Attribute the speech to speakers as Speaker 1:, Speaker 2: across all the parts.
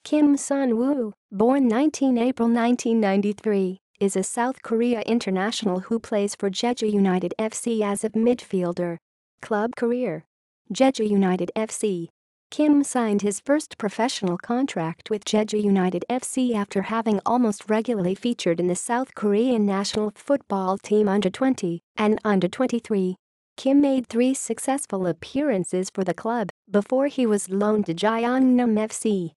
Speaker 1: Kim Sun-woo, born 19 April 1993, is a South Korea international who plays for Jeju United FC as a midfielder. Club career: Jeju United FC. Kim signed his first professional contract with Jeju United FC after having almost regularly featured in the South Korean national football team under-20 and under-23. Kim made 3 successful appearances for the club before he was loaned to Jeongnam FC.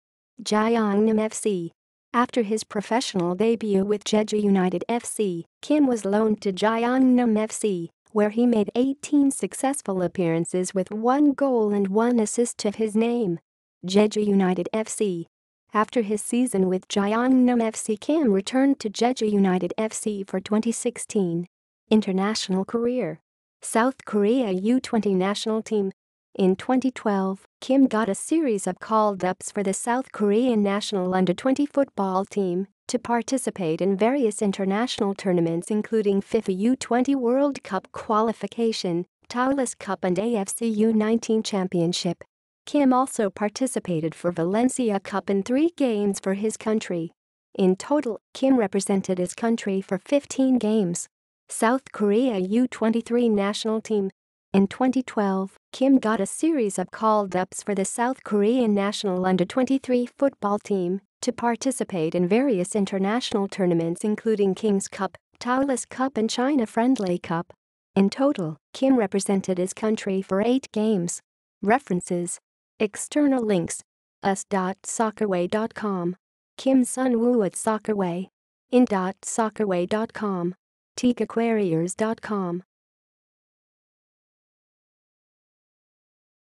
Speaker 1: After his professional debut with Jeju United FC, Kim was loaned to Jeongnam FC, where he made 18 successful appearances with 1 goal and 1 assist to his name. Jeju United FC. After his season with Jeongnam FC, Kim returned to Jeju United FC for 2016. International career: South Korea U20 national team. In 2012, Kim got a series of called-ups for the South Korean national under-20 football team to participate in various international tournaments including FIFA U20 World Cup qualification, Taurus Cup and AFC U19 Championship. Kim also participated for Valencia Cup in 3 games for his country. In total, Kim represented his country for 15 games. South Korea U23 national team. In 2012, Kim got a series of called-ups for the South Korean national under-23 football team to participate in various international tournaments including King's Cup, Taurus Cup and China Friendly Cup. In total, Kim represented his country for 8 games. References: external links: us.soccerway.com, Kim Sun-woo at Soccerway, in.soccerway.com, tikaquariers.com.